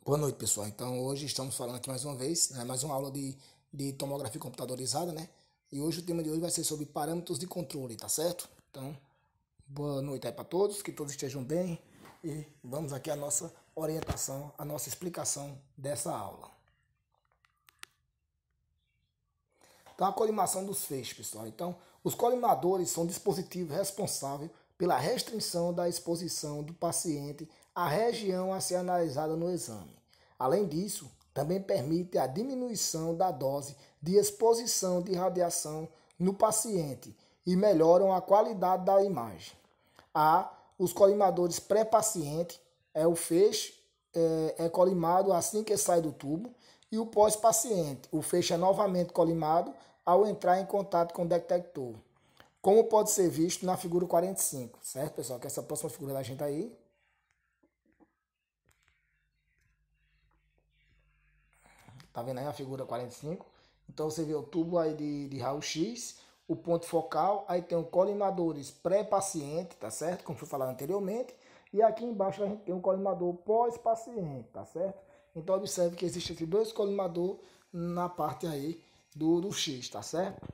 Boa noite, pessoal. Então, hoje estamos falando aqui mais uma vez, né, mais uma aula de tomografia computadorizada, né? E hoje o tema de hoje vai ser sobre parâmetros de controle, tá certo? Então, boa noite aí para todos, que todos estejam bem e vamos aqui à nossa orientação, a nossa explicação dessa aula. Então, a colimação dos feixes, pessoal. Então, os colimadores são dispositivos responsáveis pela restrição da exposição do paciente à região a ser analisada no exame. Além disso, também permite a diminuição da dose de exposição de radiação no paciente e melhoram a qualidade da imagem. Há os colimadores pré-paciente, o feixe é colimado assim que sai do tubo, e o pós-paciente, o feixe é novamente colimado ao entrar em contato com o detector, como pode ser visto na figura 45, certo, pessoal? Que é essa próxima figura da gente aí. Tá vendo aí a figura 45? Então você vê o tubo aí de raio-x, o ponto focal, aí tem o colimadores pré-paciente, tá certo? Como foi falado anteriormente. E aqui embaixo a gente tem um colimador pós-paciente, tá certo? Então observe que existem aqui dois colimadores na parte aí do X, tá certo?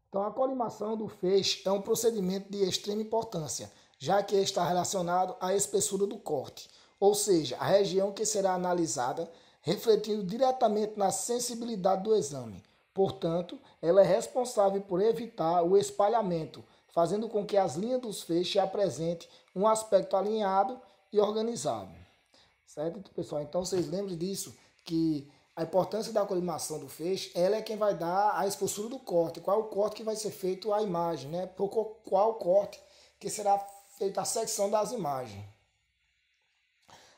Então a colimação do feixe é um procedimento de extrema importância, já que está relacionado à espessura do corte, ou seja, a região que será analisada, refletindo diretamente na sensibilidade do exame. Portanto, ela é responsável por evitar o espalhamento, fazendo com que as linhas dos feixes apresentem um aspecto alinhado e organizado. Certo, pessoal? Então vocês lembrem disso, que a importância da colimação do feixe, ela é quem vai dar a espessura do corte. Qual é o corte que vai ser feito a imagem, né? Por qual corte que será feita a secção das imagens.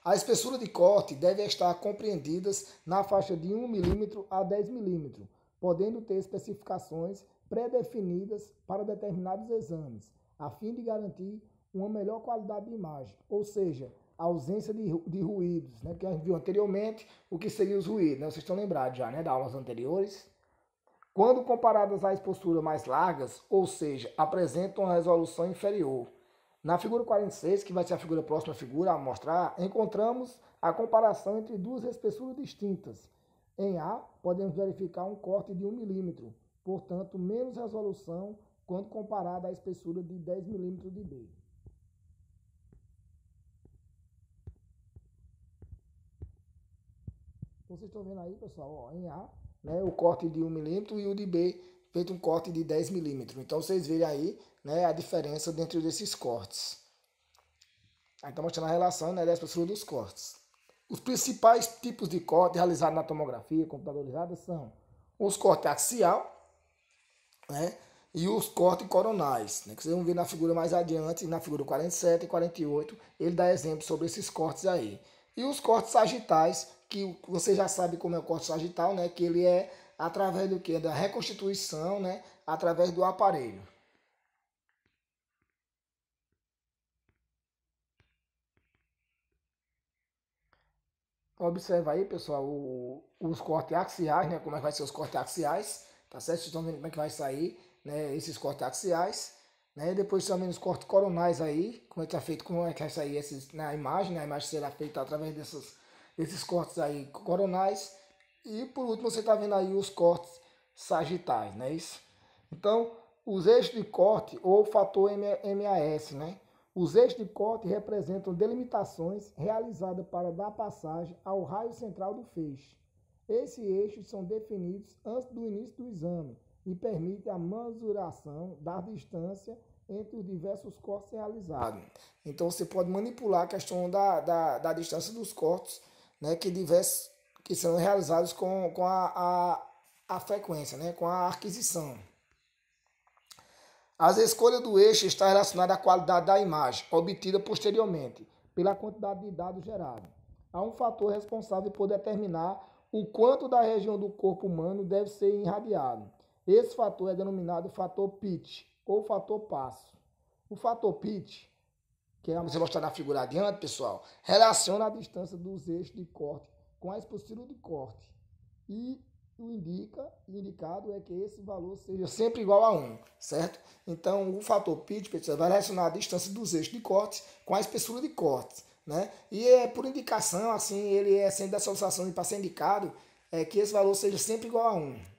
A espessura de corte deve estar compreendida na faixa de 1 mm a 10 mm, podendo ter especificações pré-definidas para determinados exames, a fim de garantir uma melhor qualidade de imagem, ou seja, a ausência de ruídos, né? Que a gente viu anteriormente o que seriam os ruídos, né? Vocês estão lembrados já, né, das aulas anteriores? Quando comparadas às posturas mais largas, ou seja, apresentam uma resolução inferior. Na figura 46, que vai ser a figura próxima figura a mostrar, encontramos a comparação entre duas espessuras distintas. Em A, podemos verificar um corte de 1 mm, portanto, menos resolução quando comparada à espessura de 10 mm de B. Vocês estão vendo aí, pessoal, ó, em A, né, o corte de 1 mm e o de B feito um corte de 10 mm. Então vocês veem aí, né, a diferença dentro desses cortes. Aí está mostrando a relação, né, da espessura dos cortes. Os principais tipos de corte realizados na tomografia computadorizada são os cortes axial, né, e os cortes coronais, né, que vocês vão ver na figura mais adiante, na figura 47 e 48, ele dá exemplo sobre esses cortes aí. E os cortes sagitais, que você já sabe como é o corte sagital, né, que ele é através do que? Da reconstituição, né, através do aparelho. Observa aí, pessoal, os cortes axiais, né, como é que vai ser os cortes axiais, tá certo? Vocês estão vendo como é que vai sair, né, esses cortes axiais, né? Depois também os cortes coronais aí, como é que é feito, como é que vai sair esses na imagem, né? A imagem será feita através desses cortes aí coronais. E por último você está vendo aí os cortes sagitais, não é isso? Então, os eixos de corte ou fator MAS, né? Os eixos de corte representam delimitações realizadas para dar passagem ao raio central do feixe. Esses eixos são definidos antes do início do exame e permitem a mensuração da distância entre os diversos cortes realizados. Então você pode manipular a questão da distância dos cortes, né, que são realizados com a frequência, né, com a aquisição. As escolhas do eixo está relacionada à qualidade da imagem, obtida posteriormente, pela quantidade de dados gerados. Há um fator responsável por determinar o quanto da região do corpo humano deve ser irradiado. Esse fator é denominado fator pitch, ou fator passo. O fator pitch, que vamos mostrar na figura adiante, pessoal, relaciona a distância dos eixos de corte com a espessura de corte. E indicado é que esse valor seja sempre igual a 1, certo? Então, o fator pitch, pessoal, vai relacionar a distância dos eixos de cortes com a espessura de cortes, né? E por indicação, assim, ele é sempre dessa associação para ser indicado, que esse valor seja sempre igual a 1.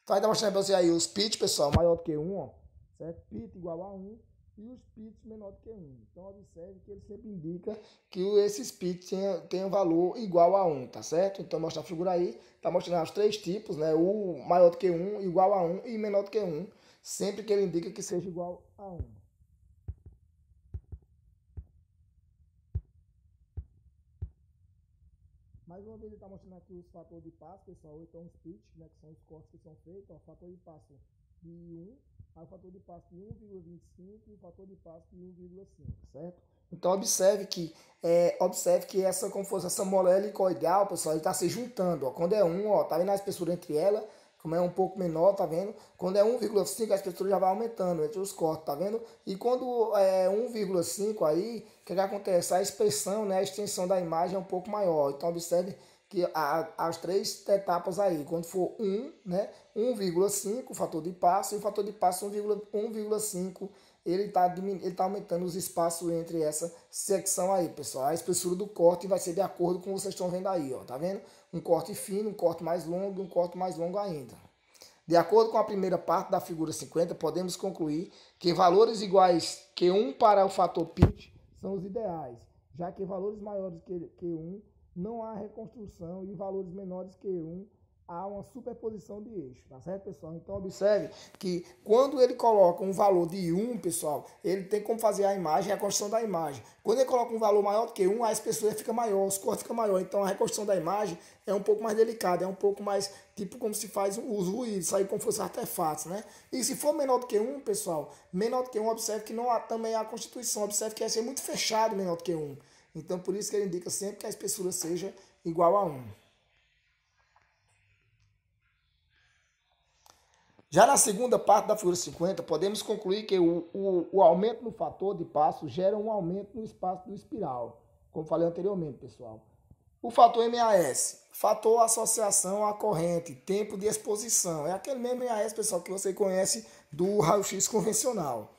Então, ainda mostrando para você aí os pitch, pessoal, maior do que 1, ó, certo? Pitch igual a 1 e os pitch menor do que 1. Então, observe que ele sempre indica que esses pitch tenham valor igual a 1, tá certo? Então, mostra a figura aí, tá mostrando os três tipos, né? O maior do que 1, igual a 1 e menor do que 1, sempre que ele indica que seja igual a 1. Mais uma vez ele está mostrando aqui os fatores de passo, pessoal, então os pitch, né, que são os cortes que são feitos, ó, fator de passo de 1, aí o fator de passo de 1,25 e o fator de passo de 1,5, certo? Então observe que essa, como fosse essa molécula helicoidal, pessoal, ele está se juntando, ó, quando é 1, ó, tá vendo a espessura entre ela, como é um pouco menor, tá vendo? Quando é 1,5, a espessura já vai aumentando entre os cortes, tá vendo? E quando é 1,5 aí, o que acontece? A expressão, né, a extensão da imagem é um pouco maior. Então, observe que as três etapas aí, quando for 1, né, 1,5, o fator de passo, e o fator de passo 1,5, ele tá aumentando os espaços entre essa secção aí, pessoal. A espessura do corte vai ser de acordo com o que vocês estão vendo aí, ó, tá vendo? Um corte fino, um corte mais longo e um corte mais longo ainda. De acordo com a primeira parte da figura 50, podemos concluir que valores iguais que 1 para o fator pitch são os ideais, já que valores maiores que 1 não há reconstrução e valores menores que 1 há uma superposição de eixo, tá certo, pessoal? Então, observe que quando ele coloca um valor de 1, pessoal, ele tem como fazer a imagem, a construção da imagem. Quando ele coloca um valor maior do que 1, a espessura fica maior, os cortes ficam maior. Então, a reconstrução da imagem é um pouco mais delicada, é um pouco mais, tipo, como se faz os ruídos, sair como se fosse artefatos, né? E se for menor do que 1, pessoal, menor do que 1, observe que não há também a constituição, observe que vai ser muito fechado menor do que 1. Então, por isso que ele indica sempre que a espessura seja igual a 1. Já na segunda parte da figura 50, podemos concluir que o aumento no fator de passo gera um aumento no espaço do espiral, como falei anteriormente, pessoal. O fator MAS, fator associação à corrente, tempo de exposição, é aquele mesmo MAS, pessoal, que você conhece do raio-x convencional.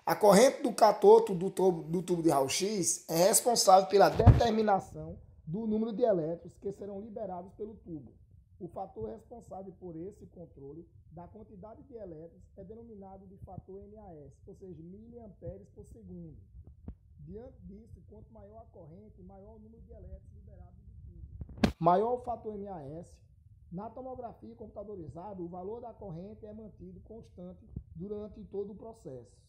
A corrente do catoto do tubo de raio-x é responsável pela determinação do número de elétrons que serão liberados pelo tubo. O fator responsável por esse controle da quantidade de elétrons é denominado de fator MAS, ou seja, miliamperes por segundo. Diante disso, quanto maior a corrente, maior o número de elétrons liberados do tubo. Maior o fator MAS, na tomografia computadorizada, o valor da corrente é mantido constante durante todo o processo.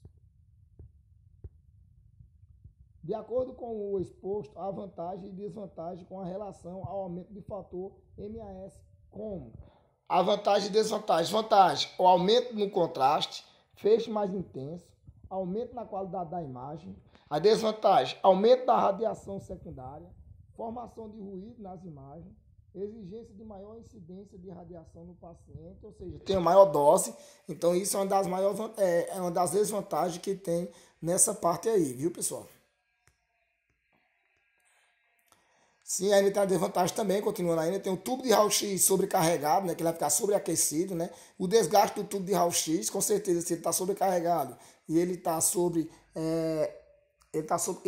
De acordo com o exposto, há vantagem e desvantagem com a relação ao aumento de fator MAS, como a vantagem e desvantagem. Vantagem, o aumento no contraste, feixe mais intenso, aumento na qualidade da imagem. A desvantagem, aumento da radiação secundária, formação de ruído nas imagens, exigência de maior incidência de radiação no paciente, ou seja, tem maior dose. Então, isso é uma das desvantagens que tem nessa parte aí, viu, pessoal? Sim, ainda tem a desvantagem também, continuando ainda, tem o tubo de raio-x sobrecarregado, né, que ele vai ficar sobreaquecido, né? O desgaste do tubo de raio-x, com certeza, se ele está sobrecarregado e ele está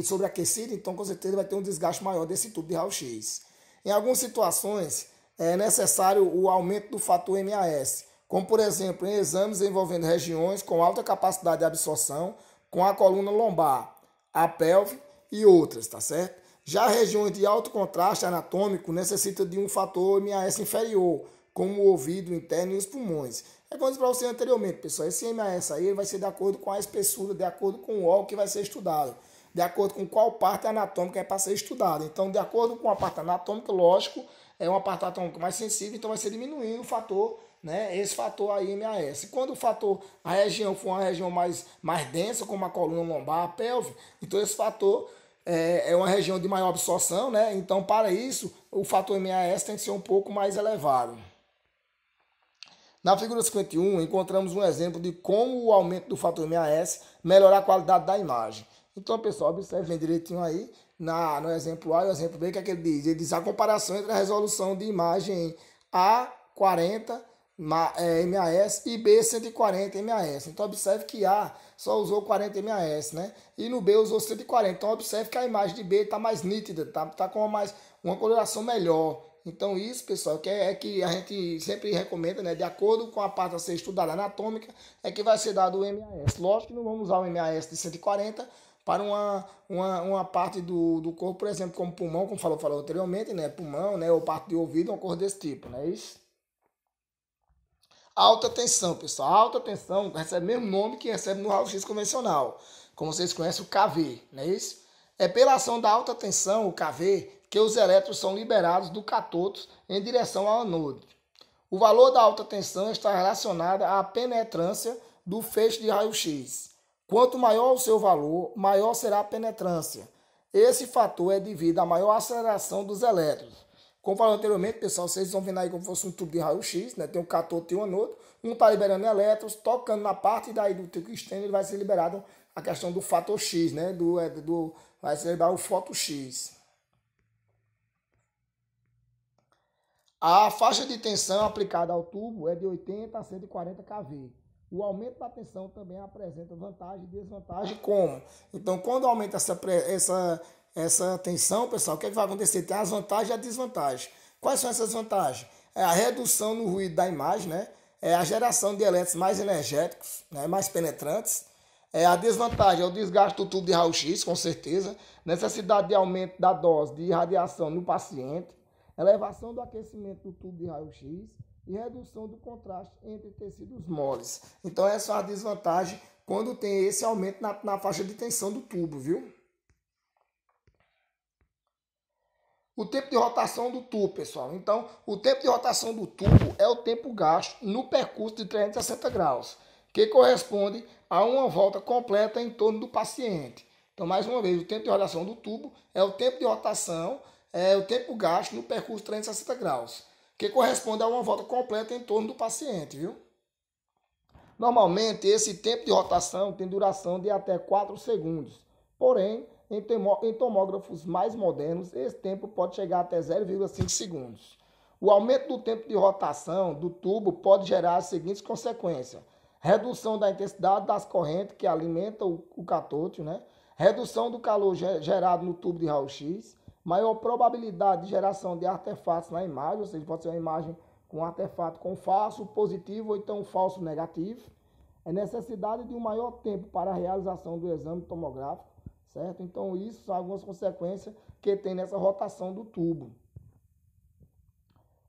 sobreaquecido, então com certeza vai ter um desgaste maior desse tubo de raio-x. Em algumas situações, é necessário o aumento do fator MAS, como por exemplo, em exames envolvendo regiões com alta capacidade de absorção, com a coluna lombar, a pelve e outras, tá certo? Já regiões de alto contraste anatômico necessitam de um fator MAS inferior, como o ouvido interno e os pulmões. É como eu disse para você anteriormente, pessoal, esse MAS aí vai ser de acordo com a espessura, de acordo com o órgão que vai ser estudado, de acordo com qual parte anatômica é para ser estudada. Então, de acordo com a parte anatômica, lógico, é uma parte anatômica mais sensível, então vai ser diminuindo o fator, né, esse fator aí MAS. Quando a região for uma região mais densa, como a coluna lombar, a pelve, então esse fator é uma região de maior absorção, né? Então, para isso, o fator MAS tem que ser um pouco mais elevado. Na figura 51, encontramos um exemplo de como o aumento do fator MAS melhorar a qualidade da imagem. Então, pessoal, observem direitinho aí, no exemplo A e no exemplo B, o que é que ele diz? Ele diz a comparação entre a resolução de imagem A 40 MAS e B 140 MAS. Então observe que A só usou 40 MAS, né? E no B usou 140. Então observe que a imagem de B está mais nítida, tá com uma coloração melhor. Então isso, pessoal, que a gente sempre recomenda, né? De acordo com a parte a ser estudada anatômica, é que vai ser dado o MAS. Lógico que não vamos usar o MAS de 140 para uma parte do corpo, por exemplo, como pulmão, como falou anteriormente, né? Pulmão, né? Ou parte de ouvido, uma coisa desse tipo, né? Isso. Alta tensão, pessoal. A alta tensão recebe o mesmo nome que recebe no raio-x convencional. Como vocês conhecem, o KV, não é isso? É pela ação da alta tensão, o KV, que os elétrons são liberados do cátodo em direção ao anode. O valor da alta tensão está relacionado à penetrância do feixe de raio-x. Quanto maior o seu valor, maior será a penetrância. Esse fator é devido à maior aceleração dos elétrons. Como falei anteriormente, pessoal, vocês vão vendo aí como se fosse um tubo de raio-x, né? Tem um cátodo e um anode. Um está liberando elétrons, tocando na parte, e daí do tungstênio ele vai ser liberado a questão do fator X, né? Vai ser liberado o foto X. A faixa de tensão aplicada ao tubo é de 80 a 140 kV. O aumento da tensão também apresenta vantagem e desvantagem como? Então, quando aumenta essa tensão, pessoal, o que vai acontecer? Tem as vantagens e as desvantagens. Quais são essas vantagens? É a redução no ruído da imagem, né? É a geração de elétrons mais energéticos, né? Mais penetrantes. É a desvantagem é o desgaste do tubo de raio-x, com certeza. Necessidade de aumento da dose de radiação no paciente. Elevação do aquecimento do tubo de raio-x e redução do contraste entre tecidos moles. Então, essa é a desvantagem quando tem esse aumento na faixa de tensão do tubo, viu? O tempo de rotação do tubo, pessoal. Então, o tempo de rotação do tubo é o tempo gasto no percurso de 360 graus, que corresponde a uma volta completa em torno do paciente. Então, mais uma vez, o tempo de rotação do tubo é o tempo de rotação, é o tempo gasto no percurso de 360 graus, que corresponde a uma volta completa em torno do paciente, viu? Normalmente, esse tempo de rotação tem duração de até 4 segundos. Porém, em tomógrafos mais modernos, esse tempo pode chegar até 0,5 segundos. O aumento do tempo de rotação do tubo pode gerar as seguintes consequências. Redução da intensidade das correntes que alimentam o catôdio, né? Redução do calor gerado no tubo de raio-x, maior probabilidade de geração de artefatos na imagem, ou seja, pode ser uma imagem com um artefato com falso positivo ou então falso negativo. É necessidade de um maior tempo para a realização do exame tomográfico, certo? Então, isso são algumas consequências que tem nessa rotação do tubo.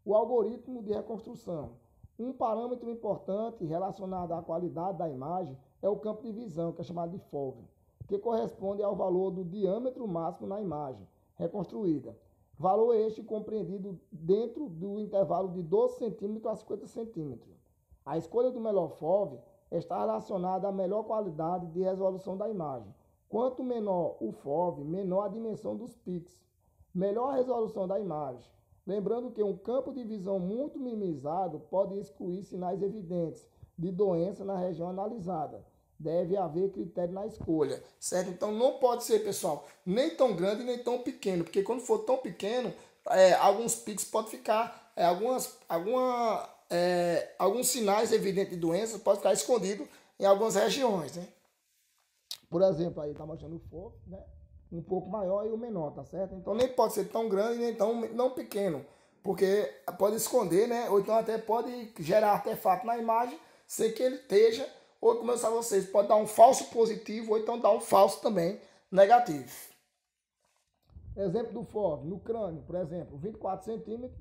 O algoritmo de reconstrução. Um parâmetro importante relacionado à qualidade da imagem é o campo de visão, que é chamado de FOV, que corresponde ao valor do diâmetro máximo na imagem reconstruída. Valor este compreendido dentro do intervalo de 12 cm a 50 cm. A escolha do melhor FOV está relacionada à melhor qualidade de resolução da imagem. Quanto menor o FOV, menor a dimensão dos pixels, melhor a resolução da imagem. Lembrando que um campo de visão muito minimizado pode excluir sinais evidentes de doença na região analisada. Deve haver critério na escolha, certo? Então não pode ser, pessoal, nem tão grande nem tão pequeno, porque quando for tão pequeno, alguns pixels podem ficar, alguns sinais evidentes de doença podem ficar escondidos em algumas regiões, né? Por exemplo, aí está mostrando o FOV, né? Um pouco maior e o menor, tá certo? Então nem pode ser tão grande nem tão não pequeno, porque pode esconder, né? Ou então até pode gerar artefato na imagem sem que ele esteja, ou como eu disse a vocês, pode dar um falso positivo ou então dar um falso também negativo. Exemplo do FOV, no crânio, por exemplo, 24 centímetros,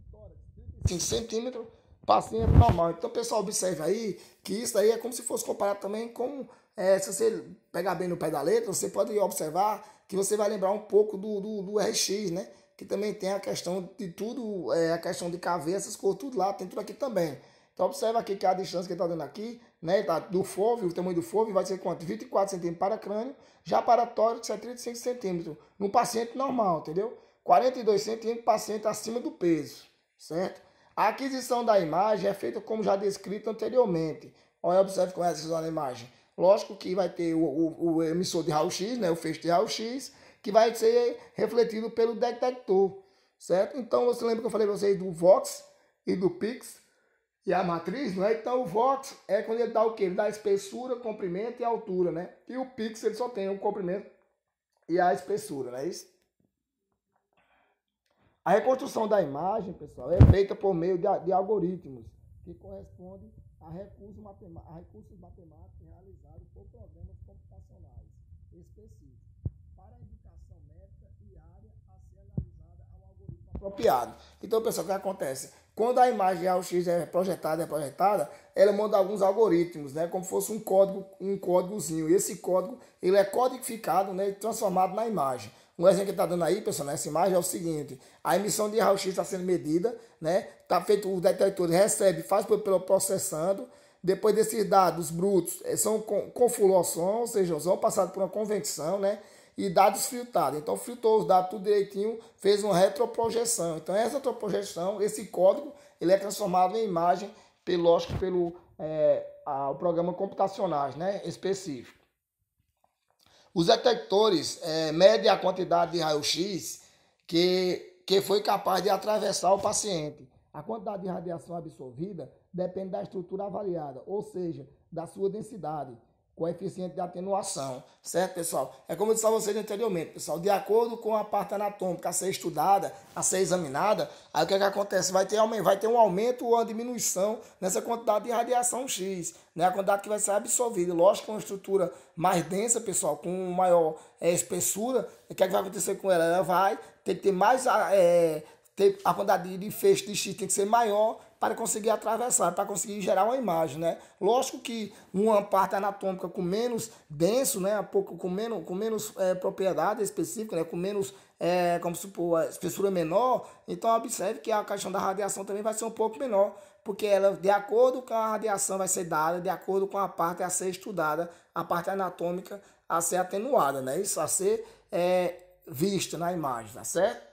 35 centímetros, paciente normal. Então, pessoal, observe aí que isso aí é como se fosse comparado também com, se você pegar bem no pé da letra, você pode observar que você vai lembrar um pouco do RX, né? Que também tem a questão de tudo, a questão de KV, essas coisas, tudo lá, tem tudo aqui também. Então, observa aqui que a distância que ele está dando aqui, né? Do FOV, o tamanho do FOV vai ser quanto? 24 centímetros para crânio, já para tórax é 35 centímetros, no paciente normal, entendeu? 42 centímetros, paciente acima do peso, certo? A aquisição da imagem é feita como já descrito anteriormente. Olha, observe como é a aquisição da imagem. Lógico que vai ter o emissor de raio-x, né, o feixe de raio-x, que vai ser refletido pelo detector, certo? Então, você lembra que eu falei para vocês do Vox e do Pix e a matriz, não é? Então, o Vox é quando ele dá o quê? Ele dá a espessura, comprimento e altura, né? E o Pix, ele só tem o comprimento e a espessura, não é isso? A reconstrução da imagem, pessoal, é feita por meio de algoritmos, que correspondem a recursos matemáticos realizados por programas computacionais específicos, para a indicação métrica e área a ser analisada ao algoritmo apropriado. Então, pessoal, o que acontece? Quando a imagem AUX é projetada, ela manda alguns algoritmos, né, como se fosse um códigozinho. E esse código, ele é codificado, né, e transformado na imagem. Um exemplo que está dando aí, pessoal, nessa imagem é o seguinte: a emissão de raio-x está sendo medida, né? Está feito, o detector recebe, faz pelo processando. Depois desses dados brutos são confluação, ou seja, vão passar por uma convecção, né? E dados filtrados. Então, filtrou os dados tudo direitinho, fez uma retroprojeção. Então, essa retroprojeção, esse código, ele é transformado em imagem, lógico, pelo o programa computacionais, né? Específico. Os detectores medem a quantidade de raio-x que foi capaz de atravessar o paciente. A quantidade de radiação absorvida depende da estrutura avaliada, ou seja, da sua densidade, coeficiente de atenuação, certo, pessoal? É como eu disse a vocês anteriormente, pessoal, de acordo com a parte anatômica a ser estudada, a ser examinada, aí o que acontece? Vai ter um aumento ou uma diminuição nessa quantidade de radiação X, né? A quantidade que vai ser absorvida. Lógico que uma estrutura mais densa, pessoal, com maior espessura, o que vai acontecer com ela? Ela vai ter que ter mais, a quantidade de feixe de X tem que ser maior para conseguir atravessar, para conseguir gerar uma imagem, né? Lógico que uma parte anatômica com menos denso, né, com menos propriedade específica, né, com menos, como supor, a espessura menor, então observe que a questão da radiação também vai ser um pouco menor, porque ela, de acordo com a radiação vai ser dada, de acordo com a parte a ser estudada, a parte anatômica a ser atenuada, né? Isso a ser vista na imagem, tá certo?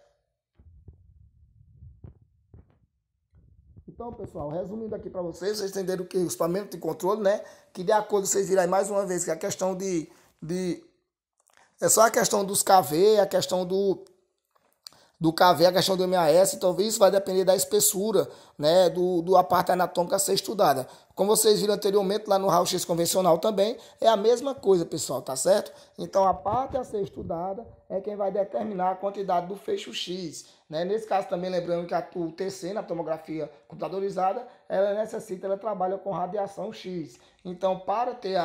Então, pessoal, resumindo aqui para vocês entenderam que os parâmetros de controle, né? Que de acordo, vocês viram aí mais uma vez que a questão é só a questão dos KV, a questão do KV, a questão do MAS, então isso vai depender da espessura, né, a parte anatômica a ser estudada. Como vocês viram anteriormente, lá no raio-x convencional também, é a mesma coisa, pessoal, tá certo? Então, a parte a ser estudada é quem vai determinar a quantidade do feixe X, né? Nesse caso também, lembrando que o TC, na tomografia computadorizada, ela trabalha com radiação X. Então, para ter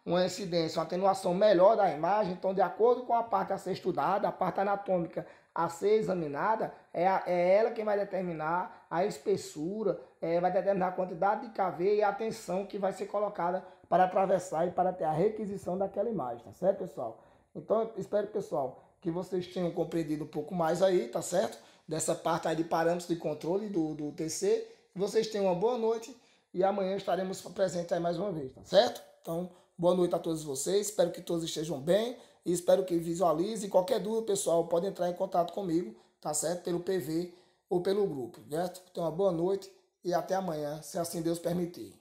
uma incidência, uma atenuação melhor da imagem, então, de acordo com a parte a ser estudada, a parte anatômica a ser examinada, é ela quem vai determinar a espessura, vai determinar a quantidade de KV e a tensão que vai ser colocada para atravessar e para ter a requisição daquela imagem, tá certo, pessoal? Então, eu espero, pessoal, que vocês tenham compreendido um pouco mais aí, tá certo? Dessa parte aí de parâmetros de controle do TC. Vocês tenham uma boa noite e amanhã estaremos presentes aí mais uma vez, tá certo? Então, boa noite a todos vocês, espero que todos estejam bem e espero que visualize. Qualquer dúvida, pessoal, pode entrar em contato comigo, tá certo? Pelo PV ou pelo grupo, certo? Então, uma boa noite e até amanhã, se assim Deus permitir.